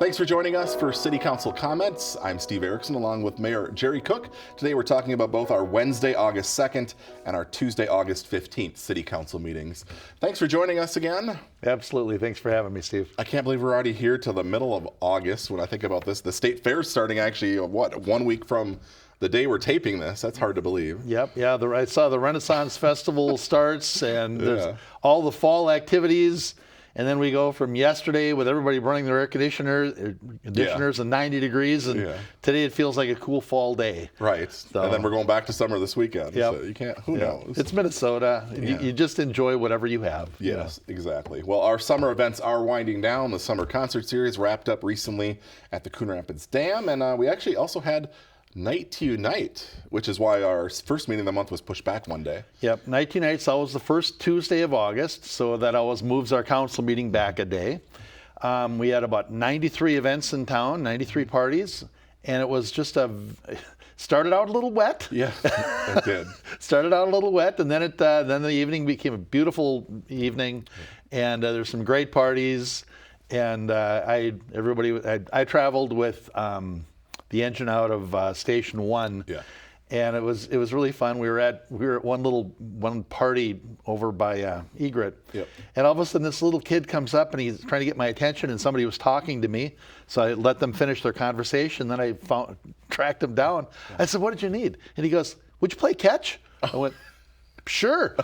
Thanks for joining us for City Council Comments. I'm Steve Erickson along with Mayor Jerry Cook. Today we're talking about both our Wednesday, August 2nd and our Tuesday, August 15th City Council meetings. Thanks for joining us again. Absolutely. Thanks for having me, Steve. I can't believe we're already here till the middle of August when I think about this. The state fair's starting actually, 1 week from the day we're taping this. That's hard to believe. Yep. Yeah. I saw the Renaissance Festival starts and there's all the fall activities. And then we go from yesterday with everybody running their air conditioners and 90 degrees. And today it feels like a cool fall day. Right. So, and then we're going back to summer this weekend. Yep. So you can't, who knows? It's Minnesota. You just enjoy whatever you have. Yes, exactly. Well, our summer events are winding down. The summer concert series wrapped up recently at the Coon Rapids Dam. And we actually also had Night to Unite, which is why our first meeting of the month was pushed back one day. Yep, Night to Unite's always the first Tuesday of August, so that always moves our council meeting back a day. We had about 93 events in town, 93 parties, and it was just started out a little wet. Yeah, it did. Started out a little wet, and then then the evening became a beautiful evening, and there's some great parties, and I traveled with the engine out of Station 1, and it was really fun. We were at one party over by Egret, and all of a sudden this little kid comes up and he's trying to get my attention, and somebody was talking to me, so I let them finish their conversation. Then I tracked him down. I said, "What did you need?" And he goes, "Would you play catch?" I went, "Sure."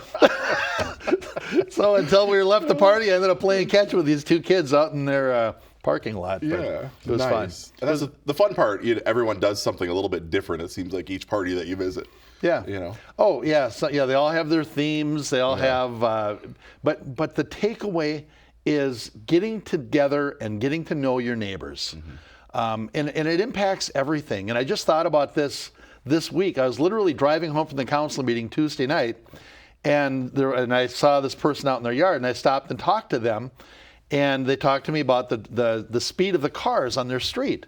So until we left the party, I ended up playing catch with these two kids out in their parking lot. Yeah, it was fun. And that's the fun part. Everyone does something a little bit different. It seems like each party that you visit. Yeah. Oh yeah. So they all have their themes. They all have. But the takeaway is getting together and getting to know your neighbors, and it impacts everything. And I just thought about this week. I was literally driving home from the council meeting Tuesday night, and I saw this person out in their yard, and I stopped and talked to them. And they talked to me about the speed of the cars on their street.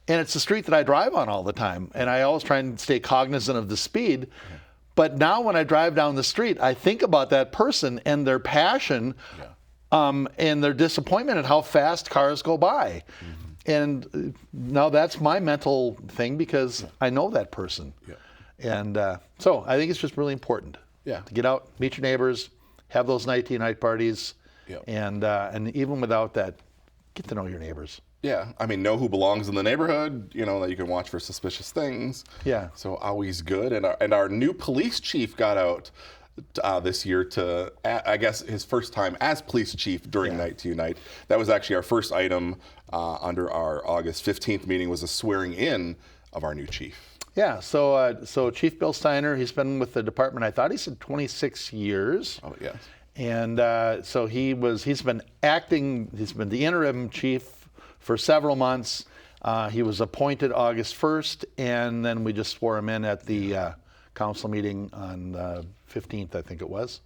And it's the street that I drive on all the time. And I always try and stay cognizant of the speed. But now when I drive down the street, I think about that person and their passion and their disappointment at how fast cars go by. And now that's my mental thing because I know that person. And so I think it's just really important to get out, meet your neighbors, have those night parties. And even without that, get to know your neighbors. Yeah, I mean, know who belongs in the neighborhood. That you can watch for suspicious things. Yeah. So always good. And our new police chief got out this year to, I guess, his first time as police chief during Night to Unite. That was actually our first item under our August 15th meeting was a swearing in of our new chief. Yeah. So Chief Bill Steiner, he's been with the department. I thought he said 26 years. Oh yes. And so he's been the interim chief for several months. He was appointed August 1st, and then we just swore him in at the council meeting on the 15th, I think it was.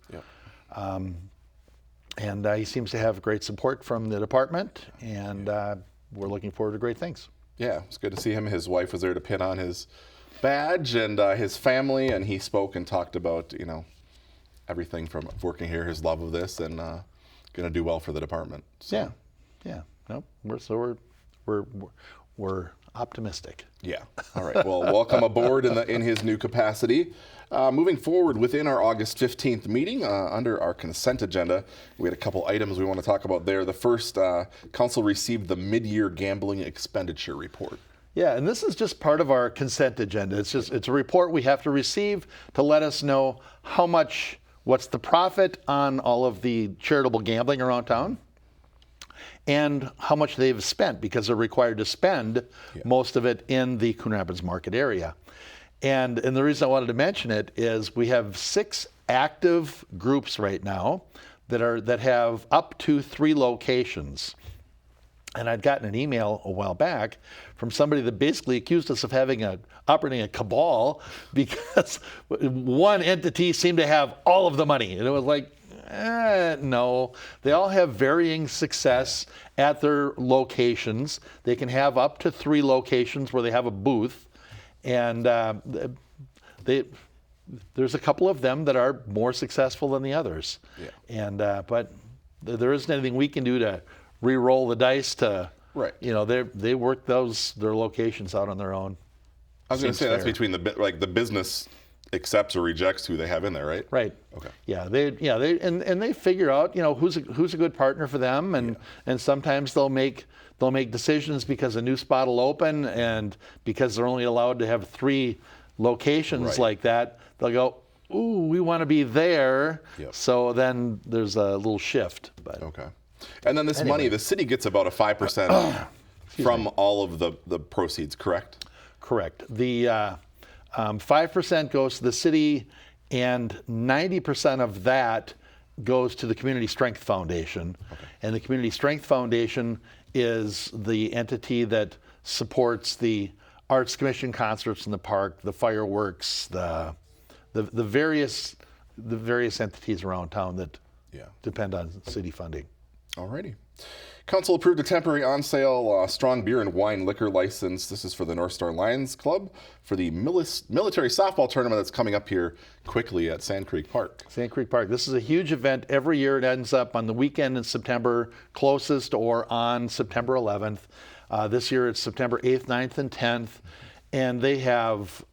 And he seems to have great support from the department, and we're looking forward to great things. Yeah, it's good to see him. His wife was there to pin on his badge and his family, and he spoke and talked about, everything from working here, his love of this, and going to do well for the department. So. Yeah. Nope. We're optimistic. Yeah. All right. Well, welcome aboard in his new capacity. Moving forward within our August 15th meeting, under our consent agenda, we had a couple items we want to talk about there. The first, council received the mid-year gambling expenditure report. Yeah, and this is just part of our consent agenda. It's a report we have to receive to let us know what's the profit on all of the charitable gambling around town, and how much they've spent, because they're required to spend most of it in the Coon Rapids market area. And the reason I wanted to mention it is we have 6 active groups right now that have up to 3 locations. And I'd gotten an email a while back from somebody that basically accused us of operating a cabal because one entity seemed to have all of the money. And it was like, no. They all have varying success at their locations. They can have up to 3 locations where they have a booth. And there's a couple of them that are more successful than the others. And but there isn't anything we can do to re-roll the dice to Right. They work their locations out on their own. I was going to say that's between the business accepts or rejects who they have in there, right? Right. Okay. Yeah. They figure out who's a good partner for them, and sometimes they'll make decisions because a new spot will open, and because they're only allowed to have 3 locations like that, they'll go, ooh, we want to be there. Yep. So then there's a little shift. But okay. And then this money, the city gets about a 5% from all of the proceeds, correct? Correct. The 5% goes to the city, and 90% of that goes to the Community Strength Foundation. Okay. And the Community Strength Foundation is the entity that supports the Arts Commission concerts in the park, the fireworks, the various entities around town that depend on city funding. Alrighty. Council approved a temporary on-sale strong beer and wine liquor license. This is for the North Star Lions Club for the military softball tournament that's coming up here quickly at Sand Creek Park. Sand Creek Park. This is a huge event. Every year it ends up on the weekend in September, closest or on September 11th. This year it's September 8th, 9th, and 10th. And they have,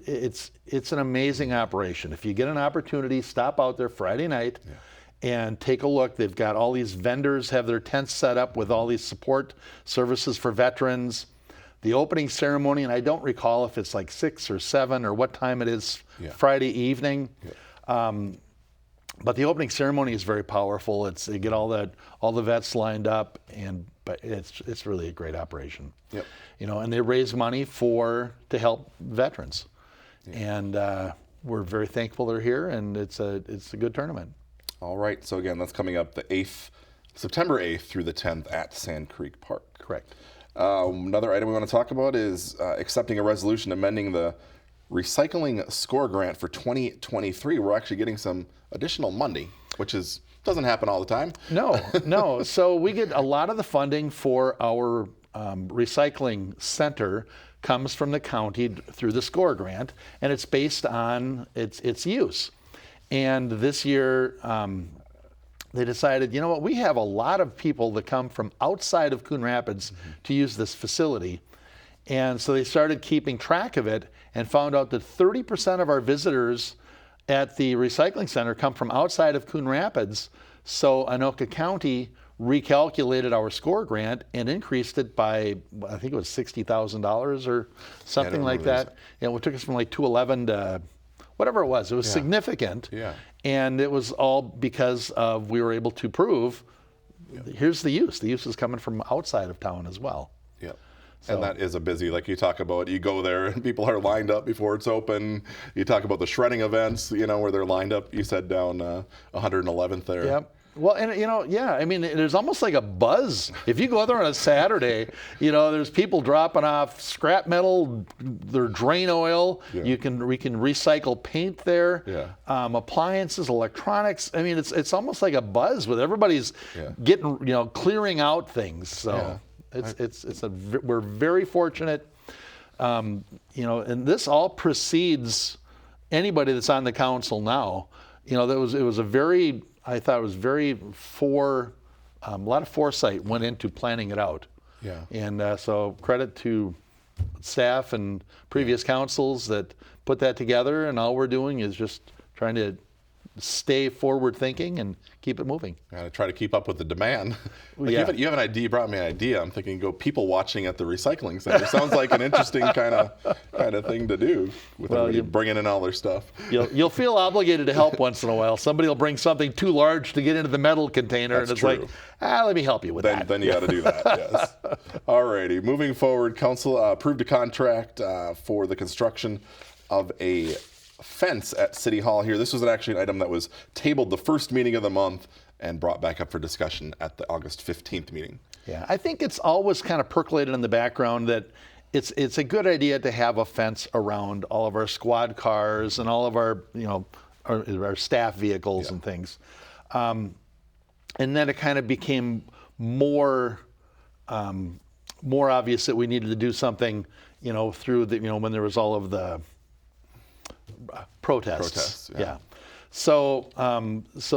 it's an amazing operation. If you get an opportunity, stop out there Friday night. Yeah. And take a look. They've got all these vendors have their tents set up with all these support services for veterans. The opening ceremony, and I don't recall if it's like 6 or 7 or what time it is Friday evening. Yeah. But the opening ceremony is very powerful. They get all the vets lined up, but it's really a great operation. Yep. And they raise money to help veterans, and we're very thankful they're here, and it's a good tournament. All right, so again, that's coming up the 8th, September 8th through the 10th at Sand Creek Park. Correct. Another item we want to talk about is accepting a resolution amending the recycling score grant for 2023. We're actually getting some additional money, which doesn't happen all the time. No. So we get a lot of the funding for our recycling center comes from the county through the score grant, and it's based on its use. And this year, they decided, we have a lot of people that come from outside of Coon Rapids to use this facility. And so they started keeping track of it and found out that 30% of our visitors at the recycling center come from outside of Coon Rapids. So Anoka County recalculated our score grant and increased it by, I think it was $60,000 or something like that. It took us from like 211 to whatever it was. It was significant. Yeah. And it was all because we were able to prove, here's the use. The use is coming from outside of town as well. Yep. So. And that is a busy, like you talk about, you go there and people are lined up before it's open. You talk about the shredding events, where they're lined up. You said down 111th there. Yep. Well, and there's almost like a buzz. If you go there on a Saturday, there's people dropping off scrap metal, their drain oil. Yeah. We can recycle paint there. Yeah. Appliances, electronics. It's almost like a buzz with everybody's getting, clearing out things. So we're very fortunate. And this all precedes anybody that's on the council now. I thought it was a lot of foresight went into planning it out. Yeah. And so credit to staff and previous councils that put that together, and all we're doing is just trying to stay forward thinking and keep it moving. Gotta try to keep up with the demand. You have an idea, you brought me an idea. I'm thinking people watching at the recycling center. Sounds like an interesting kind of thing to do with everybody bringing in all their stuff. You'll feel obligated to help once in a while. Somebody will bring something too large to get into the metal container. That's and it's true. Like, let me help you with that. Then you got to do that, yes. Alrighty, moving forward, council approved a contract for the construction of a fence at City Hall here. This was actually an item that was tabled the first meeting of the month and brought back up for discussion at the August 15th meeting. Yeah, I think it's always kind of percolated in the background that it's a good idea to have a fence around all of our squad cars and all of our our staff vehicles and things. And then it kind of became more obvious that we needed to do something, through when there was all of the protests. Yeah. So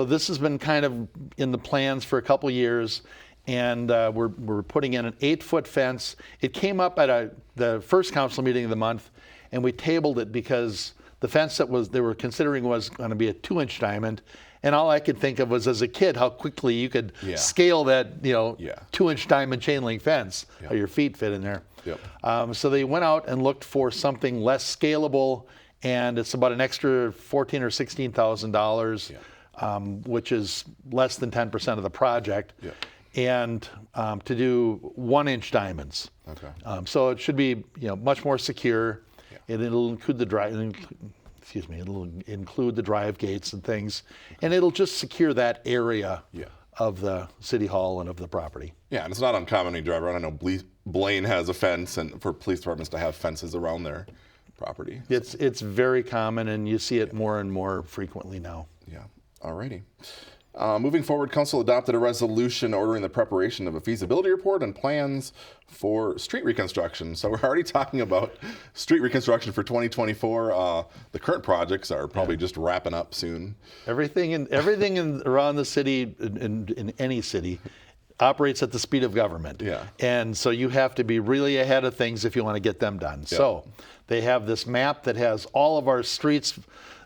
this has been kind of in the plans for a couple years, and we're putting in an 8-foot fence. It came up at the first council meeting of the month, and we tabled it because the fence that they were considering was going to be a 2-inch diamond. And all I could think of was, as a kid, how quickly you could scale that 2-inch diamond chain link fence, how your feet fit in there. Yep. So they went out and looked for something less scalable, and it's about an extra $14,000 or $16,000, which is less than 10% of the project. Yep. And to do 1-inch diamonds. Okay. So it should be much more secure. Yeah. It'll include the it'll include the drive gates and things, and it'll just secure that area of the city hall and of the property. Yeah, and it's not uncommon when you drive around. I know Blaine has a fence, and for police departments to have fences around their property. It's very common, and you see it more and more frequently now. Yeah, alrighty. Moving forward, Council adopted a resolution ordering the preparation of a feasibility report and plans for street reconstruction. So we're already talking about street reconstruction for 2024. The current projects are probably just wrapping up soon. Everything around the city, in any city, operates at the speed of government. Yeah. And so you have to be really ahead of things if you want to get them done. Yep. So they have this map that has all of our streets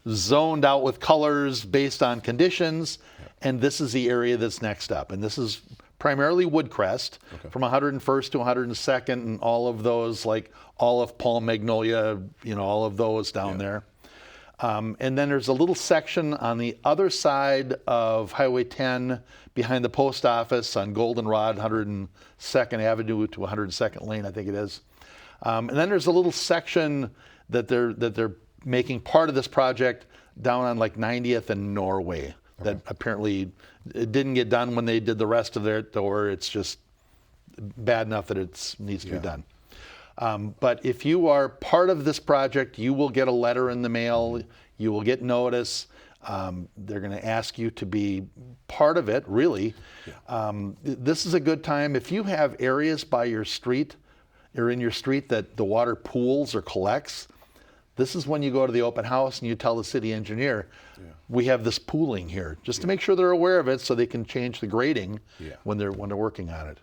zoned out with colors based on conditions. And this is the area that's next up. And this is primarily Woodcrest, from 101st to 102nd, and all of those, like Olive, Palm, Magnolia, all of those down there. And then there's a little section on the other side of Highway 10 behind the post office on Goldenrod, 102nd Avenue to 102nd Lane, I think it is. And then there's a little section that they're making part of this project down on like 90th and Norway. That apparently it didn't get done when they did the rest of it, or it's just bad enough that it needs to be done. But if you are part of this project, you will get a letter in the mail. You will get notice. They're going to ask you to be part of it, really. This is a good time. If you have areas by your street or in your street that the water pools or collects, this is when you go to the open house and you tell the city engineer, we have this pooling here, just to make sure they're aware of it so they can change the grading when they're working on it.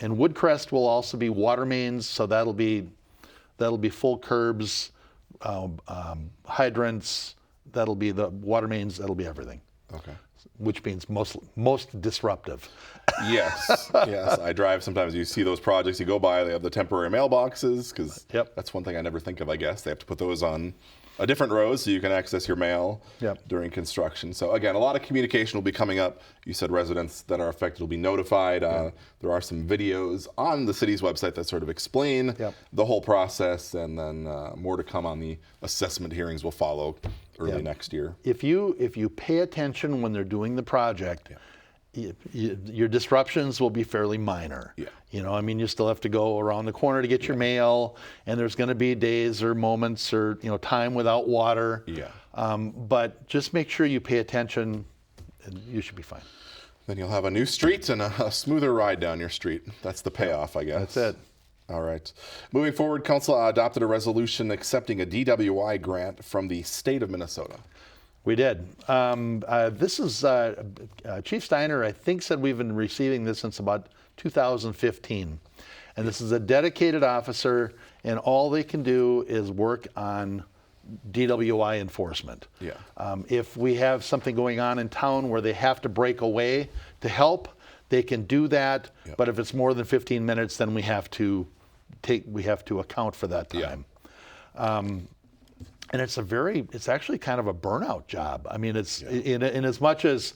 And Woodcrest will also be water mains, so that'll be full curbs, hydrants, that'll be the water mains, that'll be everything. Okay. Which means most disruptive. Yes, yes. I drive sometimes. You see those projects you go by. They have the temporary mailboxes because that's one thing I never think of. I guess they have to put those on a different row so you can access your mail during construction. So again, a lot of communication will be coming up. You said residents that are affected will be notified. There are some videos on the city's website that sort of explain the whole process, and then more to come on the assessment hearings will follow early next year. If you pay attention when they're doing the project, your disruptions will be fairly minor. You still have to go around the corner to get your mail, and there's going to be days or moments or time without water. But just make sure you pay attention, and you should be fine. Then you'll have a new street and a smoother ride down your street. That's the payoff, I guess. That's it. All right. Moving forward, Council adopted a resolution accepting a DWI grant from the state of Minnesota. We did. This is Chief Steiner, I think, said we've been receiving this since about 2015. And this is a dedicated officer, and all they can do is work on DWI enforcement. If we have something going on in town where they have to break away to help, they can do that. But if it's more than 15 minutes, then we have to account for that time. And it's actually kind of a burnout job. I mean, it's in as much as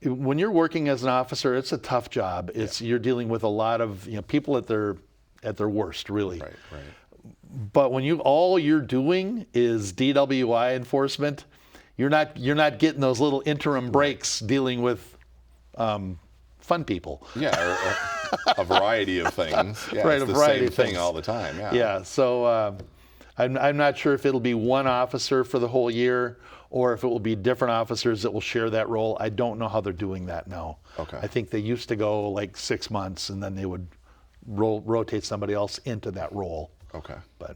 when you're working as an officer, it's a tough job. You're dealing with a lot of people at their worst, really. Right. But when all you're doing is DWI enforcement, you're not getting those little interim breaks dealing with fun people. Or a variety of things. Right, it's a variety the of same things thing all the time. So I'm not sure if it'll be one officer for the whole year or if it will be different officers that will share that role. I don't know how they're doing that now. Okay. I think they used to go like 6 months and then they would rotate somebody else into that role. Okay. But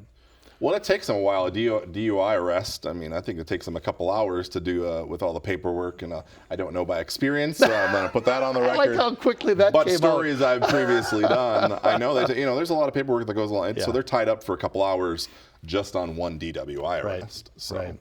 Well, it takes them a while. A DUI arrest, I mean, I think it takes them a couple hours to do with all the paperwork, and I don't know by experience, so I'm going to put that on the record. I like how quickly that came out. But stories I've previously done, I know that there's a lot of paperwork that goes along, so they're tied up for a couple hours just on one DWI arrest. Right. So. Right.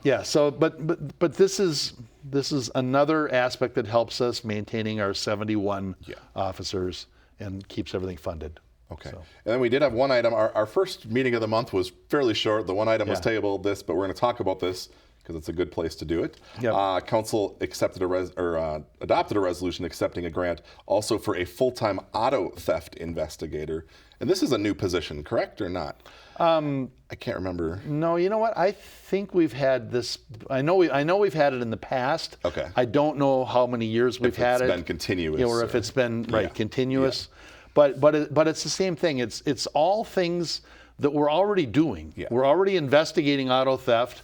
Yeah. So, but this is another aspect that helps us maintaining our 71 officers and keeps everything funded. Okay. So. And then we did have one item. Our first meeting of the month was fairly short. The one item was tabled, but we're going to talk about this because it's a good place to do it. Yep. Council adopted a resolution accepting a grant also for a full-time auto theft investigator. And this is a new position, correct or not? I can't remember. No, you know what? I think we've had this. I know we've had it in the past. Okay. I don't know how many years we've had it. If it's been continuous, or if it's been continuous. Yeah. But it's the same thing. It's all things that we're already doing. Yeah. We're already investigating auto theft,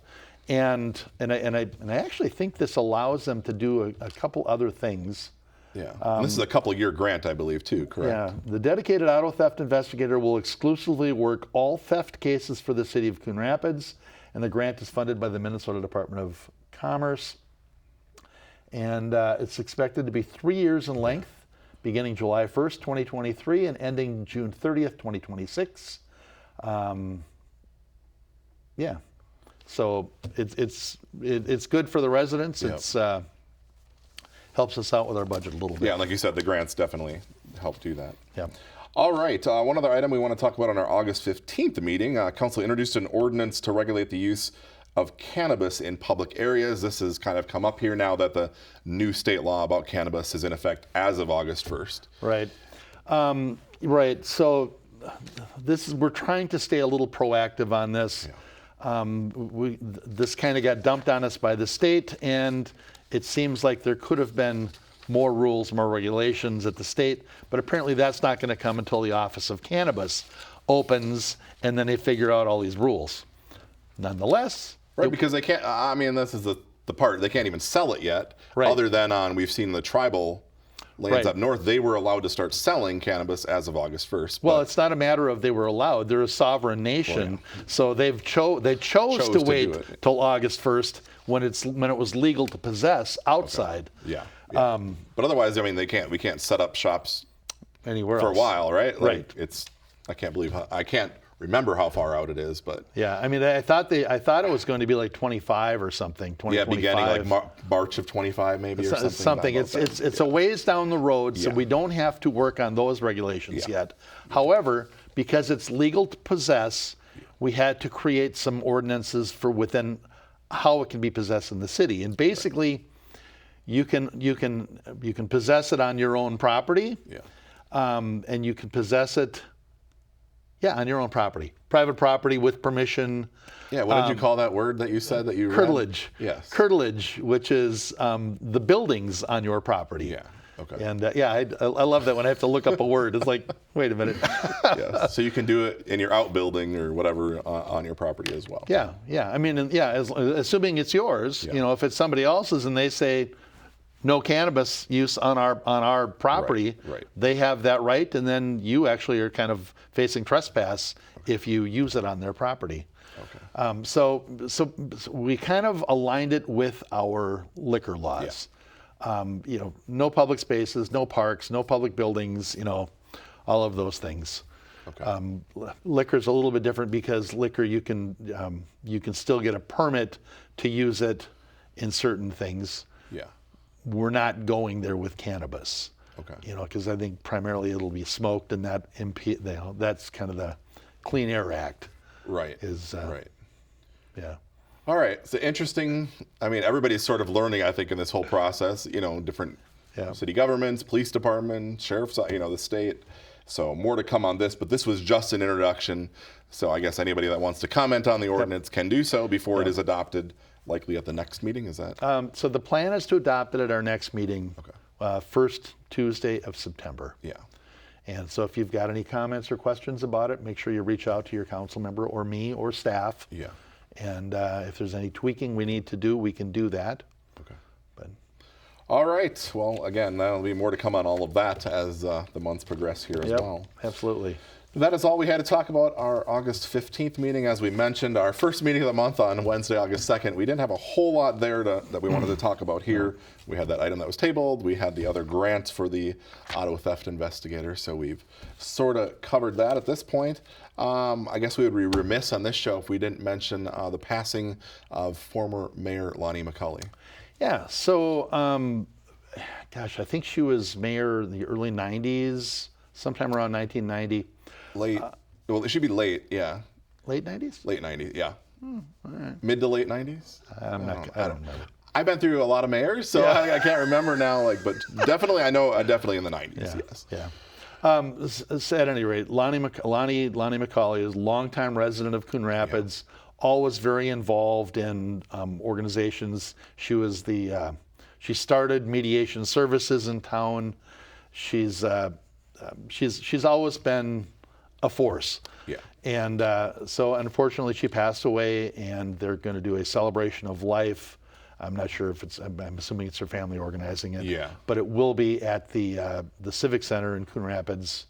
and I actually think this allows them to do a couple other things. Yeah. And this is a couple-year grant, I believe, too, correct? Yeah. The dedicated auto theft investigator will exclusively work all theft cases for the city of Coon Rapids, and the grant is funded by the Minnesota Department of Commerce. And it's expected to be 3 years in length, beginning July 1st, 2023, and ending June 30th, 2026. So it's good for the residents. Yep. It's helps us out with our budget a little bit. Yeah, like you said, the grants definitely help do that. Yeah. All right, one other item we want to talk about on our August 15th meeting. Council introduced an ordinance to regulate the use of cannabis in public areas. This has kind of come up here now that the new state law about cannabis is in effect as of August 1st. Right. Right. So we're trying to stay a little proactive on this. Yeah. This kind of got dumped on us by the state, and it seems like there could have been more rules, more regulations at the state, but apparently that's not going to come until the Office of Cannabis opens, and then they figure out all these rules. Nonetheless, right, because they can't. I mean, this is the part they can't even sell it yet. Right. Other than we've seen the tribal lands up north, they were allowed to start selling cannabis as of August 1st. Well, it's not a matter of they were allowed. They're a sovereign nation, so they chose to wait till August 1st when it was legal to possess outside. Okay. Yeah. But otherwise, I mean, we can't set up shops anywhere for a while, right? Right. I can't remember how far out it is, but yeah, I mean, I thought it was going to be like 25 or something. 20, beginning like March of 25 maybe or something. It's a ways down the road, so we don't have to work on those regulations yet. However, because it's legal to possess, we had to create some ordinances for within how it can be possessed in the city, and basically, you can possess it on your own property, and you can possess it. Yeah, on your own property. Private property with permission. Yeah, what did you call that word that you said that you curtilage. Read? Yes. Curtilage, which is the buildings on your property. Yeah, okay. And I love that when I have to look up a word. It's like, wait a minute. Yeah, so you can do it in your outbuilding or whatever on your property as well. Yeah. I mean, assuming it's yours, if it's somebody else's and they say, no cannabis use on our property, right. They have that right, and then you actually are kind of facing trespass if you use it on their property. Okay. So we kind of aligned it with our liquor laws. Yeah. No public spaces, no parks, no public buildings, all of those things. Okay. Liquor's a little bit different because liquor you can still get a permit to use it in certain things. Yeah. We're not going there with cannabis. Okay. Because I think primarily it'll be smoked, and that's kind of the Clean Air Act. Right. Right. Yeah. All right. So interesting. I mean, everybody's sort of learning, I think, in this whole process. Different city governments, police department, sheriff's, the state. So more to come on this, but this was just an introduction. So I guess anybody that wants to comment on the ordinance can do so before it is adopted. Likely at the next meeting, is that? So the plan is to adopt it at our next meeting, first Tuesday of September. Yeah. And so if you've got any comments or questions about it, make sure you reach out to your council member or me or staff. Yeah. And if there's any tweaking we need to do, we can do that. Okay. All right. Well, again, there'll be more to come on all of that as the months progress here as well. Absolutely. That is all we had to talk about our August 15th meeting. As we mentioned, our first meeting of the month on Wednesday, August 2nd. We didn't have a whole lot there that we wanted to talk about here. We had that item that was tabled. We had the other grant for the auto theft investigator. So we've sort of covered that at this point. I guess we would be remiss on this show if we didn't mention the passing of former Mayor Lonnie McCauley. Yeah, so, gosh, I think she was mayor in the early 90s, sometime around 1990. Late. Well, it should be late, yeah. Late 90s? Late 90s, yeah. All right. Mid to late 90s? I don't know. I've been through a lot of mayors, so I can't remember now. But definitely, I know definitely in the 90s. Yes. Yeah. So at any rate, Lonnie McCauley is a longtime resident of Coon Rapids. Always very involved in organizations. She started mediation services in town. She's always been a force. Yeah. And so unfortunately she passed away, and they're going to do a celebration of life. I'm not sure if I'm assuming it's her family organizing it. Yeah. But it will be at the Civic Center in Coon Rapids.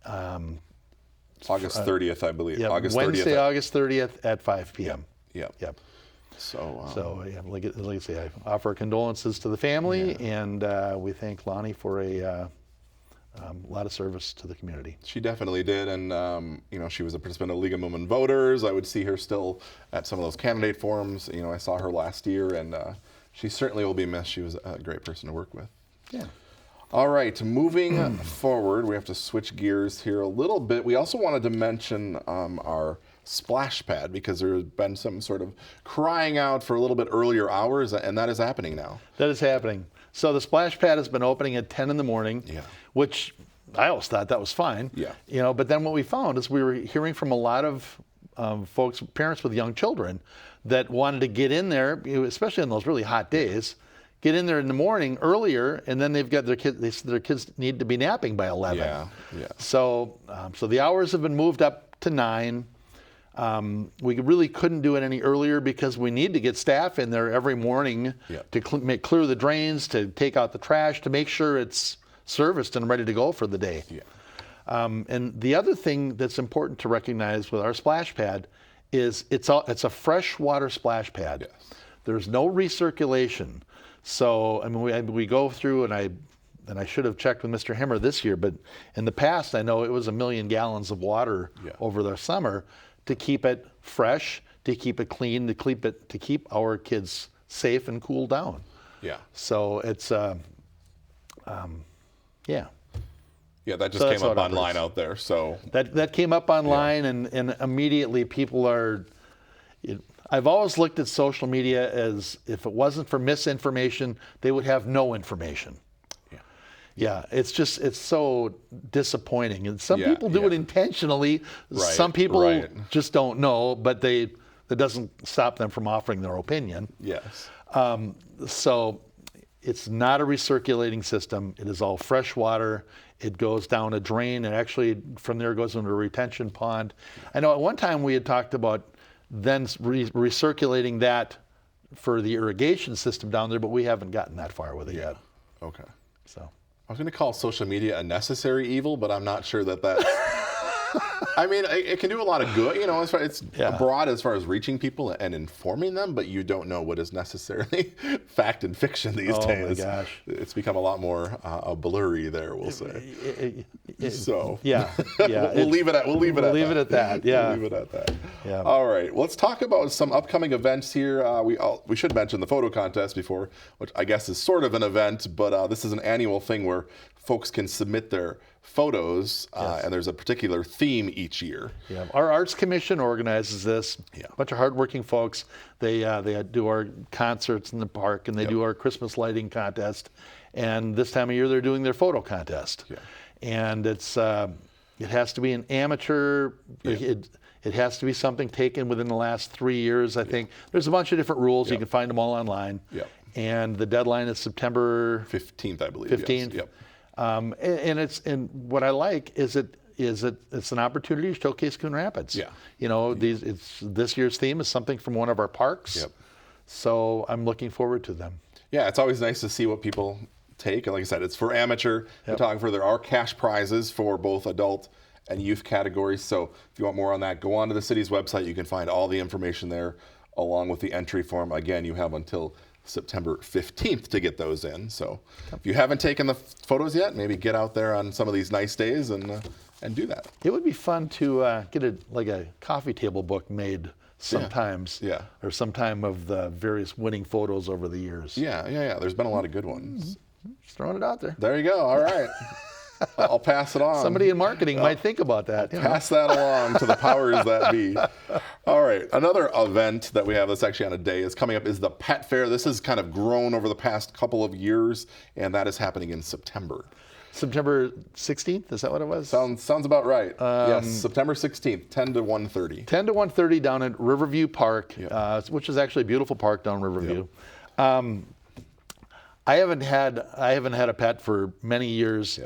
August 30th, I believe. Yeah, Wednesday, August 30th at 5 p.m. Yep. So like I say, I offer condolences to the family, and we thank Lonnie for a lot of service to the community. She definitely did, and she was a participant of League of Women Voters. I would see her still at some of those candidate forums. I saw her last year, and she certainly will be missed. She was a great person to work with. Yeah. All right, moving forward, we have to switch gears here a little bit. We also wanted to mention our splash pad, because there has been some sort of crying out for a little bit earlier hours, and that is happening now. That is happening. So the splash pad has been opening at 10 in the morning, which I always thought that was fine. Yeah. But then what we found is we were hearing from a lot of folks, parents with young children, that wanted to get in there, especially on those really hot days, get in there in the morning earlier, and then they've got their kids need to be napping by 11. Yeah. So the hours have been moved up to 9. We really couldn't do it any earlier because we need to get staff in there every morning to clear the drains, to take out the trash, to make sure it's serviced and ready to go for the day. And the other thing that's important to recognize with our splash pad is it's a freshwater splash pad. There's no recirculation. So we go through, and I should have checked with Mr. Himmer this year, but in the past I know it was 1 million gallons of water over the summer to keep it fresh, to keep it clean, to keep our kids safe and cool down. So it's Yeah, that just came up online out there. So that came up online, and immediately people are. I've always looked at social media as, if it wasn't for misinformation, they would have no information. Yeah, it's so disappointing, and some people do it intentionally. Some people just don't know, but that doesn't stop them from offering their opinion. Yes. So it's not a recirculating system. It is all fresh water. It goes down a drain, and actually from there goes into a retention pond. I know at one time we had talked about then recirculating that for the irrigation system down there, but we haven't gotten that far with it yet. Okay. So I was going to call social media a necessary evil, but I'm not sure that. I mean, it can do a lot of good, as far it's broad as far as reaching people and informing them, but you don't know what is necessarily fact and fiction these days. Oh my gosh. It's become a lot more blurry there, we'll say. We'll leave it at that. We'll leave it at that. Yeah. All right. Let's talk about some upcoming events here. We should mention the photo contest before, which I guess is sort of an event, but this is an annual thing where folks can submit their photos, and there's a particular theme each year. Yeah, our Arts Commission organizes this. A bunch of hardworking folks. They do our concerts in the park, and they do our Christmas lighting contest. And this time of year, they're doing their photo contest. And it has to be an amateur. It has to be something taken within the last 3 years, I think. There's a bunch of different rules. You can find them all online. And the deadline is September 15th, I believe. 15th. And what I like is it's an opportunity to showcase Coon Rapids. This year's theme is something from one of our parks. So I'm looking forward to them. Yeah, it's always nice to see what people take. And like I said, it's for amateur photographer. There are cash prizes for both adult and youth categories. So if you want more on that, go onto the city's website. You can find all the information there along with the entry form. Again, you have until September 15th to get those in. So if you haven't taken the photos yet, maybe get out there on some of these nice days and do that. It would be fun to get a coffee table book made sometimes, or sometime of the various winning photos over the years. Yeah. There's been a lot of good ones. Just throwing it out there. There you go. All right. I'll pass it on. Somebody in marketing might think about that. Pass that along to the powers that be. All right. Another event that we have that's actually on a day is coming up is the Pet Fair. This has kind of grown over the past couple of years, and that is happening in September. September 16th, is that what it was? Sounds about right. Yes, September 16th, 10 to 1:30. 10 to 1:30 down at Riverview Park, which is actually a beautiful park down Riverview. I haven't had a pet for many years.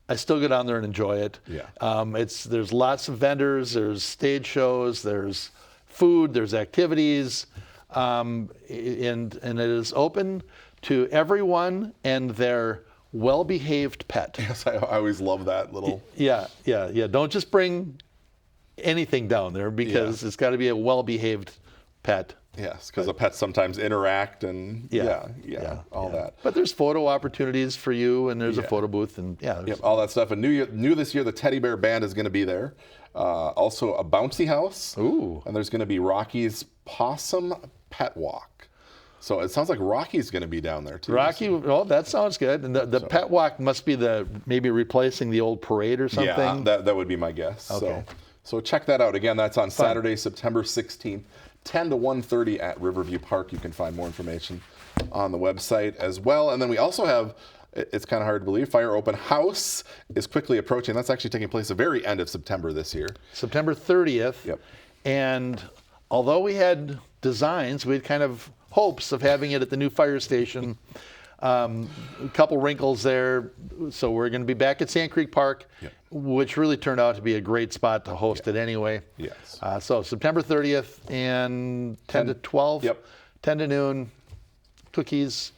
I still go down there and enjoy it. There's lots of vendors, there's stage shows, there's food, there's activities, and it is open to everyone and their well-behaved pet. Yes, I always love that little. Yeah. Don't just bring anything down there because it's got to be a well-behaved pet. Yes, because the pets sometimes interact and all that. But there's photo opportunities for you, and there's a photo booth, and all that stuff. And new this year, the Teddy Bear Band is going to be there. Also, a bouncy house. Ooh. And there's going to be Rocky's Possum Pet Walk. So it sounds like Rocky's going to be down there too. Rocky, that sounds good. And the pet walk must be maybe replacing the old parade or something. Yeah, that would be my guess. Okay. So check that out. Again, that's on Saturday, September 16th. 10 to 1:30 at Riverview Park. You can find more information on the website as well. And then we also have, it's kind of hard to believe, Fire Open House is quickly approaching. That's actually taking place at the very end of September this year. September 30th. Yep. And although we had designs, we had kind of hopes of having it at the new fire station. A couple wrinkles there. So we're going to be back at Sand Creek Park, which really turned out to be a great spot to host it anyway. Yes. So September 30th and 10 to 12, 10 to noon, cookies,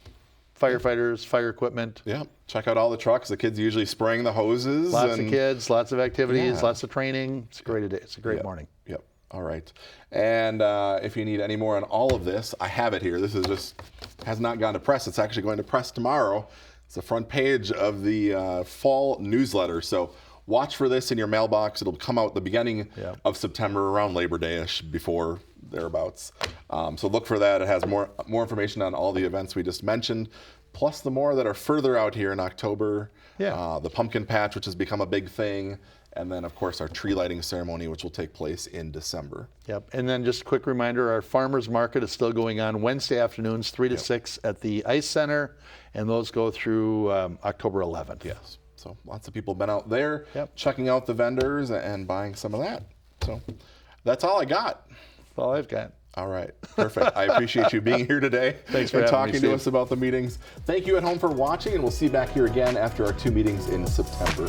firefighters, fire equipment. Yeah. Check out all the trucks. The kids usually spraying the hoses. Lots of kids, lots of activities, lots of training. It's a great day. It's a great morning. Yep. All right. And if you need any more on all of this, I have it here. This is has not gone to press. It's actually going to press tomorrow. It's the front page of the fall newsletter. So watch for this in your mailbox. It'll come out the beginning of September, around Labor Day-ish, before thereabouts. So look for that. It has more information on all the events we just mentioned, plus the more that are further out here in October. The pumpkin patch, which has become a big thing. And then, of course, our tree lighting ceremony, which will take place in December. Yep. And then just a quick reminder, our farmers market is still going on Wednesday afternoons, 3 to 6 at the Ice Center. And those go through October 11th. Yes. So lots of people have been out there checking out the vendors and buying some of that. So that's all I got. That's all I've got. All right. Perfect. I appreciate you being here today. Thanks for talking to us about the meetings. Thank you at home for watching, and we'll see you back here again after our 2 meetings in September.